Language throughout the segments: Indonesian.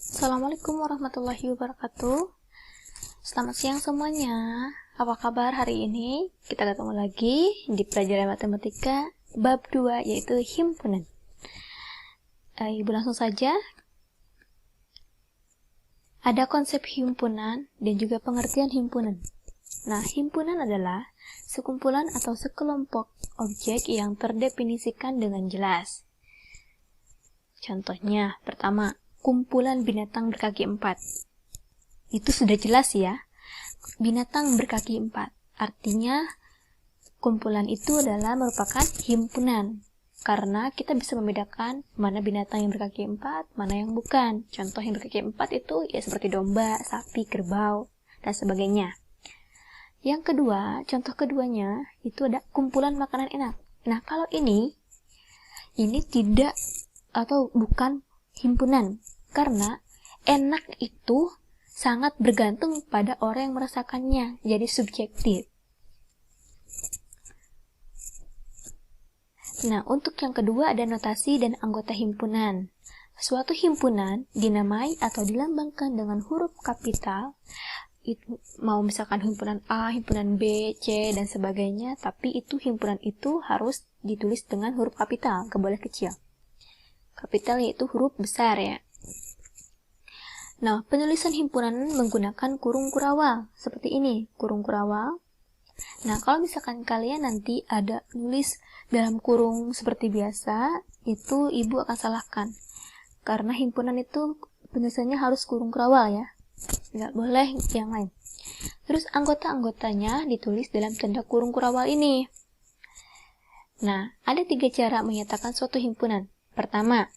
Assalamualaikum warahmatullahi wabarakatuh. Selamat siang semuanya. Apa kabar hari ini? Kita ketemu lagi di pelajaran matematika bab 2, yaitu himpunan. Ibu langsung saja. Ada konsep himpunan dan juga pengertian himpunan. Nah, himpunan adalah sekumpulan atau sekelompok objek yang terdefinisikan dengan jelas. Contohnya, pertama, kumpulan binatang berkaki 4. Itu sudah jelas ya. Binatang berkaki 4. Artinya, kumpulan itu adalah merupakan himpunan. Karena kita bisa membedakan mana binatang yang berkaki 4, mana yang bukan. Contoh yang berkaki 4 itu ya seperti domba, sapi, kerbau, dan sebagainya. Yang kedua, contoh keduanya, itu ada kumpulan makanan enak. Nah, kalau ini tidak atau bukan himpunan. Karena enak itu sangat bergantung pada orang yang merasakannya, jadi subjektif. Nah, untuk yang kedua ada notasi dan anggota himpunan. Suatu himpunan dinamai atau dilambangkan dengan huruf kapital, itu mau misalkan himpunan A, himpunan B, C, dan sebagainya, tapi himpunan itu harus ditulis dengan huruf kapital, nggak boleh kecil. Kapital yaitu huruf besar ya. Nah, penulisan himpunan menggunakan kurung kurawal, seperti ini, kurung kurawal. Nah, kalau misalkan kalian nanti ada nulis dalam kurung seperti biasa, itu ibu akan salahkan. Karena himpunan itu penulisannya harus kurung kurawal ya. Nggak boleh yang lain. Terus anggota-anggotanya ditulis dalam tanda kurung kurawal ini. Nah, ada 3 cara menyatakan suatu himpunan. Pertama,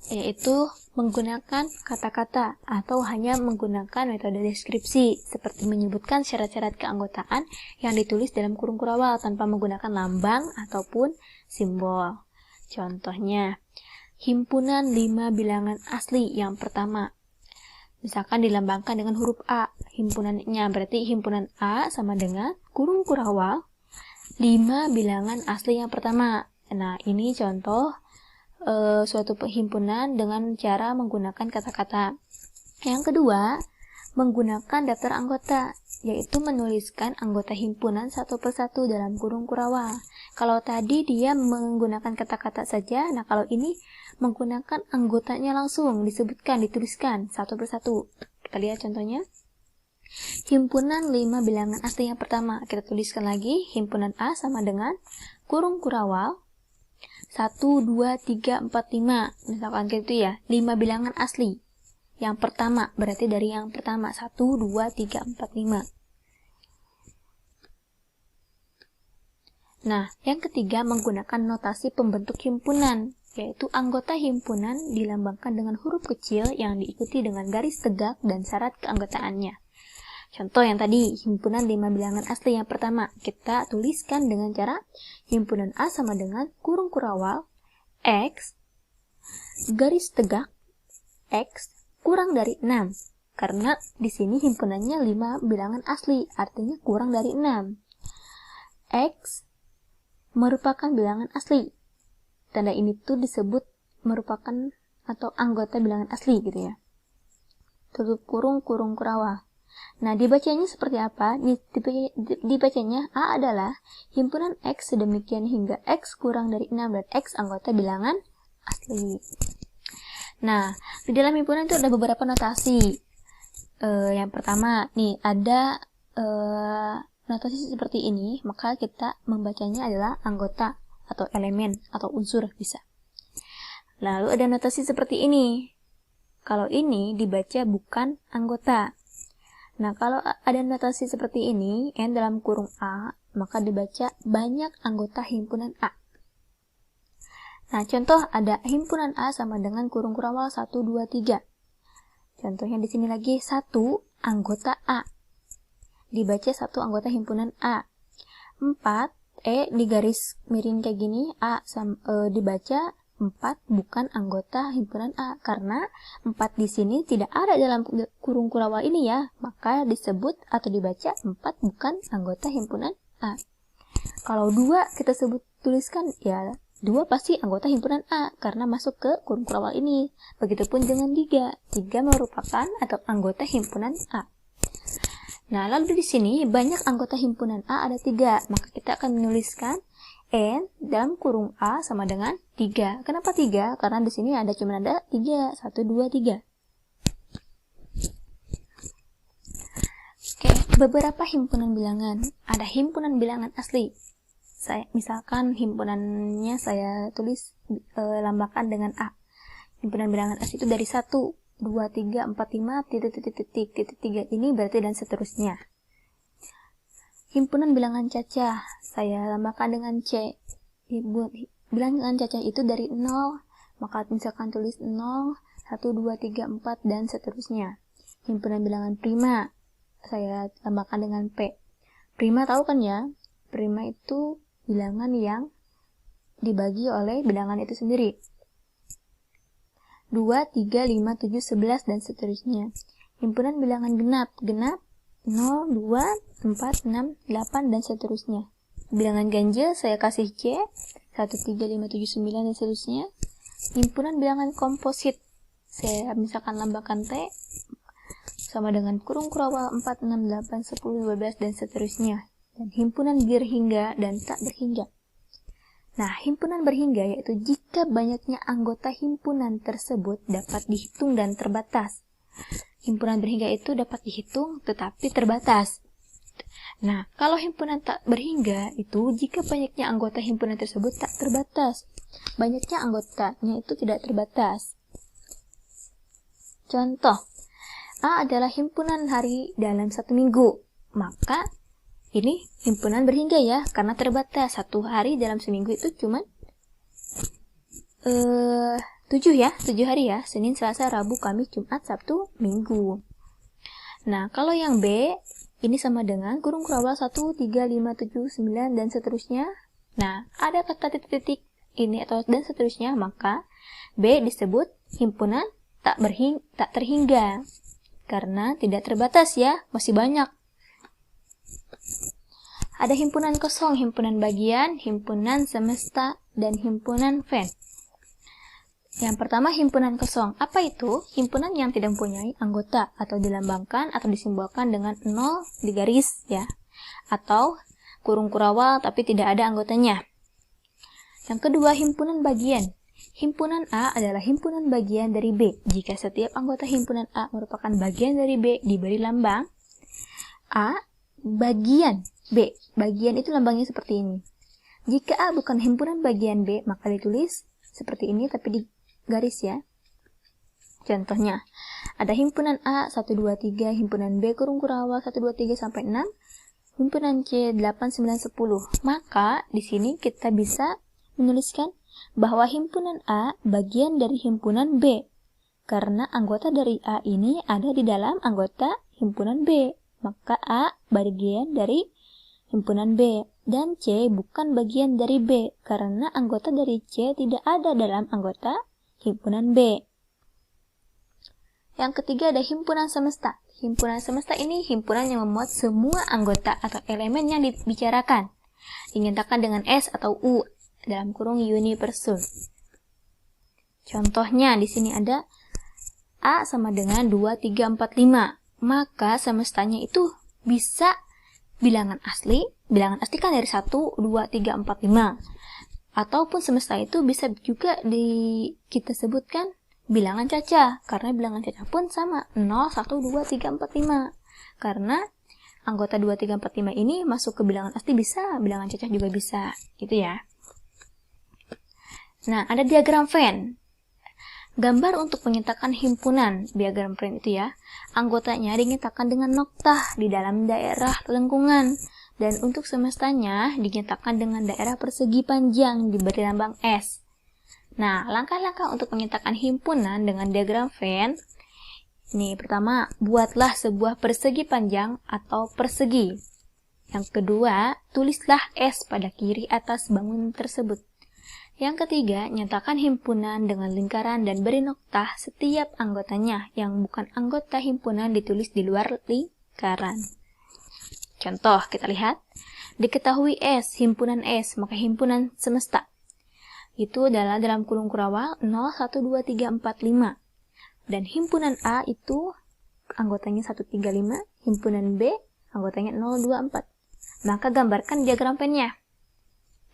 yaitu menggunakan kata-kata atau hanya menggunakan metode deskripsi seperti menyebutkan syarat-syarat keanggotaan yang ditulis dalam kurung kurawal tanpa menggunakan lambang ataupun simbol. Contohnya, himpunan 5 bilangan asli yang pertama. Misalkan dilambangkan dengan huruf A. Himpunannya berarti himpunan A sama dengan kurung kurawal 5 bilangan asli yang pertama. Nah, ini contoh suatu himpunan dengan cara menggunakan kata-kata. Yang kedua, menggunakan daftar anggota, yaitu menuliskan anggota himpunan satu persatu dalam kurung kurawal. Kalau tadi dia menggunakan kata-kata saja, nah kalau ini menggunakan anggotanya langsung, disebutkan, dituliskan satu persatu. Kita lihat contohnya. Himpunan 5 bilangan asli yang pertama, kita tuliskan lagi, himpunan A sama dengan kurung kurawal 1, 2, 3, 4, 5. Misalkan gitu ya, 5 bilangan asli. Yang pertama, berarti dari yang pertama. 1, 2, 3, 4, 5. Nah, yang ketiga menggunakan notasi pembentuk himpunan, yaitu anggota himpunan dilambangkan dengan huruf kecil yang diikuti dengan garis tegak dan syarat keanggotaannya. Contoh yang tadi, himpunan 5 bilangan asli yang pertama, kita tuliskan dengan cara himpunan A sama dengan kurung kurawal X, garis tegak X kurang dari 6. Karena di sini himpunannya 5 bilangan asli, artinya kurang dari 6. X merupakan bilangan asli. Tanda ini tuh disebut merupakan atau anggota bilangan asli gitu ya. Tutup kurung kurawal. Nah, dibacanya seperti apa? Dibacanya A adalah himpunan X sedemikian hingga X kurang dari 6 dan X anggota bilangan asli. Nah, di dalam himpunan itu ada beberapa notasi. Yang pertama, nih ada notasi seperti ini, maka kita membacanya adalah anggota atau elemen atau unsur bisa. Lalu ada notasi seperti ini. Kalau ini dibaca bukan anggota. Nah, kalau ada notasi seperti ini, N dalam kurung A, maka dibaca banyak anggota himpunan A. Nah, contoh ada himpunan A sama dengan kurung kurawal 1, 2, 3. Contohnya di sini lagi 1 anggota A. Dibaca 1 anggota himpunan A. 4, di garis miring kayak gini, A dibaca 4 bukan anggota himpunan A, karena 4 di sini tidak ada dalam kurung kurawal ini ya, maka disebut atau dibaca 4 bukan anggota himpunan A. Kalau 2 kita tuliskan, ya 2 pasti anggota himpunan A, karena masuk ke kurung kurawal ini. Begitupun dengan 3 merupakan atau anggota himpunan A. Nah, lalu di sini banyak anggota himpunan A ada 3, maka kita akan menuliskan N dalam kurung A sama dengan 3. Kenapa 3? Karena di sini cuma ada 3, 1, 2, 3. Oke, beberapa himpunan bilangan. Ada himpunan bilangan asli. Misalkan himpunannya saya tulis lambangkan dengan A. Himpunan bilangan asli itu dari 1, 2, 3, 4, 5, titik, 3. Ini berarti dan seterusnya. Himpunan bilangan cacah, saya lambangkan dengan C. Bilangan cacah itu dari 0, maka misalkan tulis 0, 1, 2, 3, 4, dan seterusnya. Himpunan bilangan prima, saya lambangkan dengan P. Prima tahu kan ya? Prima itu bilangan yang dibagi oleh bilangan itu sendiri. 2, 3, 5, 7, 11, dan seterusnya. Himpunan bilangan genap, 0, 2, 4, 6, 8, dan seterusnya. Bilangan ganjil saya kasih C, 1, 3, 5, 7, 9, dan seterusnya. Himpunan bilangan komposit, saya misalkan lambangkan T, sama dengan kurung kurawal 4, 6, 8, 10, 12, dan seterusnya. Dan himpunan berhingga dan tak berhingga. Nah, himpunan berhingga yaitu jika banyaknya anggota himpunan tersebut dapat dihitung dan terbatas. Himpunan berhingga itu dapat dihitung tetapi terbatas. Nah, kalau himpunan tak berhingga itu jika banyaknya anggota himpunan tersebut tak terbatas. Banyaknya anggotanya itu tidak terbatas. Contoh, A adalah himpunan hari dalam 1 minggu. Maka ini himpunan berhingga ya, karena terbatas. 1 hari dalam seminggu itu cuma 7 hari ya. Senin, Selasa, Rabu, Kamis, Jumat, Sabtu, Minggu. Nah, kalau yang B, ini sama dengan kurung kurawal 1, 3, 5, 7, 9, dan seterusnya. Nah, ada kata titik-titik ini atau dan seterusnya, maka B disebut himpunan tak terhingga. Karena tidak terbatas ya, masih banyak. Ada himpunan kosong, himpunan bagian, himpunan semesta, dan himpunan Venn. Yang pertama, himpunan kosong. Apa itu? Himpunan yang tidak mempunyai anggota atau dilambangkan atau disimbolkan dengan 0 di garis ya. Atau kurung kurawal tapi tidak ada anggotanya. Yang kedua, himpunan bagian. Himpunan A adalah himpunan bagian dari B. Jika setiap anggota himpunan A merupakan bagian dari B, diberi lambang A bagian B. Bagian itu lambangnya seperti ini. Jika A bukan himpunan bagian B, maka ditulis seperti ini tapi di garis ya. Contohnya, ada himpunan A 1, 2, 3, himpunan B kurung kurawal 1, 2, 3 sampai 6, himpunan C 8, 9, 10. Maka di sini kita bisa menuliskan bahwa himpunan A bagian dari himpunan B. Karena anggota dari A ini ada di dalam anggota himpunan B. Maka A bagian dari himpunan B. Dan C bukan bagian dari B. Karena anggota dari C tidak ada dalam anggota himpunan B. Yang ketiga ada himpunan semesta. Himpunan semesta ini himpunan yang memuat semua anggota atau elemen yang dibicarakan. Dinyatakan dengan S atau U dalam kurung universal. Contohnya di sini ada A sama dengan 2, 3, 4, 5. Maka semestanya itu bisa bilangan asli. Bilangan asli kan dari 1, 2, 3, 4, 5. Ataupun semesta itu bisa juga kita sebutkan bilangan cacah. Karena bilangan cacah pun sama. 0, 1, 2, 3, 4, 5. Karena anggota 2, 3, 4, 5 ini masuk ke bilangan asli bisa. Bilangan cacah juga bisa. Gitu ya. Nah, ada diagram Venn. Gambar untuk menyatakan himpunan. Diagram Venn itu ya. Anggotanya dinyatakan dengan noktah di dalam daerah lengkungan. Dan untuk semestanya dinyatakan dengan daerah persegi panjang diberi lambang S. Nah, langkah-langkah untuk menyatakan himpunan dengan diagram Venn. Ini pertama, buatlah sebuah persegi panjang atau persegi. Yang kedua, tulislah S pada kiri atas bangunan tersebut. Yang ketiga, nyatakan himpunan dengan lingkaran dan beri noktah setiap anggotanya. Yang bukan anggota himpunan ditulis di luar lingkaran. Contoh, kita lihat. Diketahui S, himpunan S, maka himpunan semesta. Itu adalah dalam kurung kurawal 0, 1, 2, 3, 4, 5. Dan himpunan A itu anggotanya 135, himpunan B anggotanya 0, 2, 4. Maka gambarkan diagram pennya.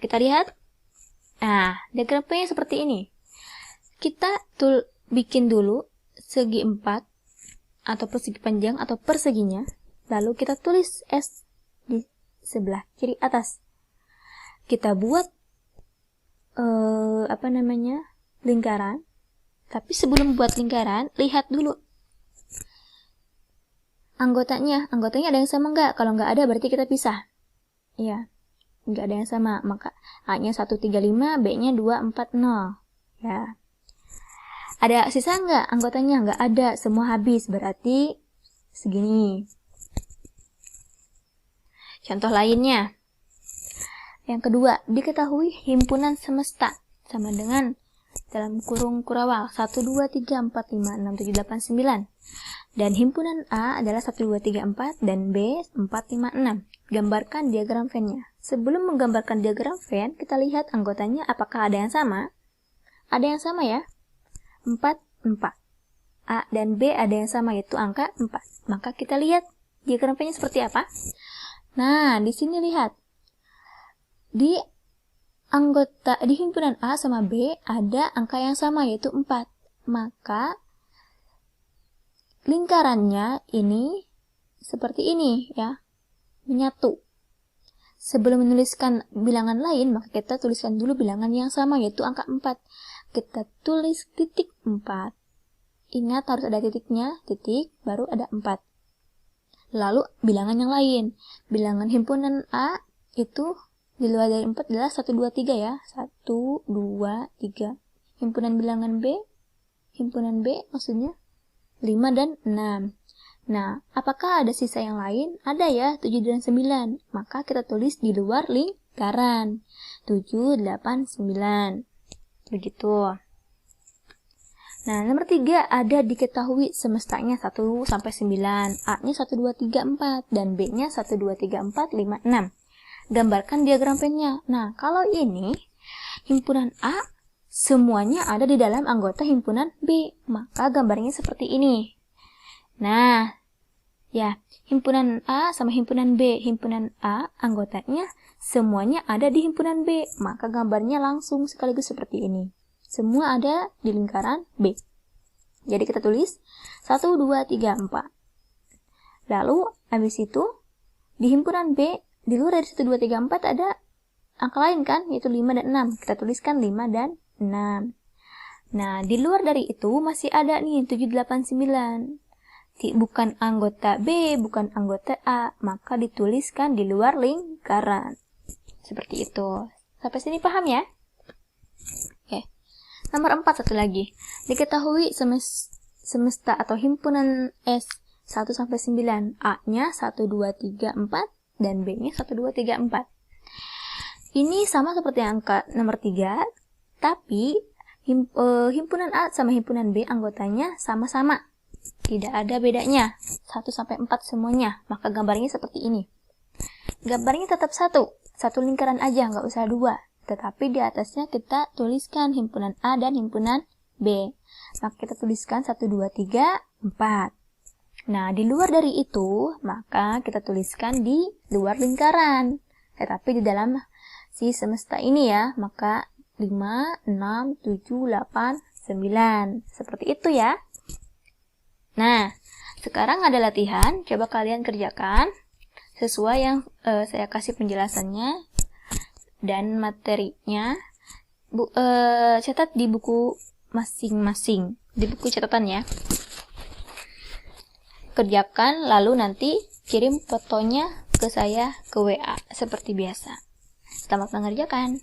Kita lihat. Nah, diagram pennya seperti ini. Kita bikin dulu segi 4 atau persegi panjang atau perseginya. Lalu kita tulis S di sebelah kiri atas. Kita buat lingkaran. Tapi sebelum buat lingkaran, lihat dulu anggotanya ada yang sama nggak? Kalau nggak ada berarti kita pisah. Iya, nggak ada yang sama, maka A-nya 135, B-nya 240. Ya. Ada sisa nggak anggotanya? Nggak ada, semua habis, berarti segini. Contoh lainnya. Yang kedua, diketahui himpunan semesta sama dengan dalam kurung kurawal 1, 2, 3, 4, 5, 6, 7, 8, 9. Dan himpunan A adalah 1, 2, 3, 4 dan B 4, 5, 6. Gambarkan diagram Venn-nya. Sebelum menggambarkan diagram Venn, kita lihat anggotanya apakah ada yang sama? Ada yang sama ya. 4, 4. A dan B ada yang sama yaitu angka 4. Maka kita lihat diagram Venn-nya seperti apa? Nah, di sini lihat. Di himpunan A sama B ada angka yang sama yaitu 4. Maka lingkarannya ini seperti ini ya, menyatu. Sebelum menuliskan bilangan lain, maka kita tuliskan dulu bilangan yang sama yaitu angka 4. Kita tulis titik 4. Ingat harus ada titiknya, titik, baru ada 4. Lalu bilangan yang lain. Bilangan himpunan A itu di luar dari 4 adalah 1, 2, 3 ya. 1, 2, 3. Himpunan B maksudnya 5 dan 6. Nah, apakah ada sisa yang lain? Ada ya, 7 dan 9. Maka kita tulis di luar lingkaran. 7, 8, 9. Begitu. Nah, nomor 3 ada diketahui semestanya 1 sampai 9. A-nya 1, 2, 3, 4. Dan B-nya 1, 2, 3, 4, 5, 6. Gambarkan diagram Venn-nya. Nah, kalau ini himpunan A semuanya ada di dalam anggota himpunan B, maka gambarnya seperti ini. Nah, ya, himpunan A sama himpunan B. Himpunan A anggotanya semuanya ada di himpunan B, maka gambarnya langsung sekaligus seperti ini. Semua ada di lingkaran B. Jadi kita tulis 1, 2, 3, 4. Lalu, habis itu, di himpunan B, di luar dari 1, 2, 3, 4 ada angka lain kan, yaitu 5 dan 6. Kita tuliskan 5 dan 6. Nah, di luar dari itu masih ada nih 7, 8, 9. Bukan anggota B, bukan anggota A, maka dituliskan di luar lingkaran. Seperti itu. Sampai sini paham ya? Oke. Nomor 4 satu lagi. Diketahui semesta atau himpunan S 1 sampai 9. A-nya 1, 2, 3, 4 dan B-nya 1, 2, 3, 4. Ini sama seperti angka nomor 3, tapi himpunan A sama himpunan B anggotanya sama-sama. Tidak ada bedanya. 1 sampai 4 semuanya. Maka gambarnya seperti ini. Gambarnya tetap satu lingkaran aja, nggak usah 2. Tetapi di atasnya kita tuliskan himpunan A dan himpunan B. Maka kita tuliskan 1, 2, 3, 4. Nah, di luar dari itu, maka kita tuliskan di luar lingkaran. Tetapi di dalam si semesta ini ya, maka 5, 6, 7, 8, 9. Seperti itu ya. Nah, sekarang ada latihan, coba kalian kerjakan sesuai yang saya kasih penjelasannya dan materinya. Catat di buku masing-masing, di buku catatan ya. Kerjakan, lalu nanti kirim fotonya ke saya ke WA seperti biasa. Selamat mengerjakan.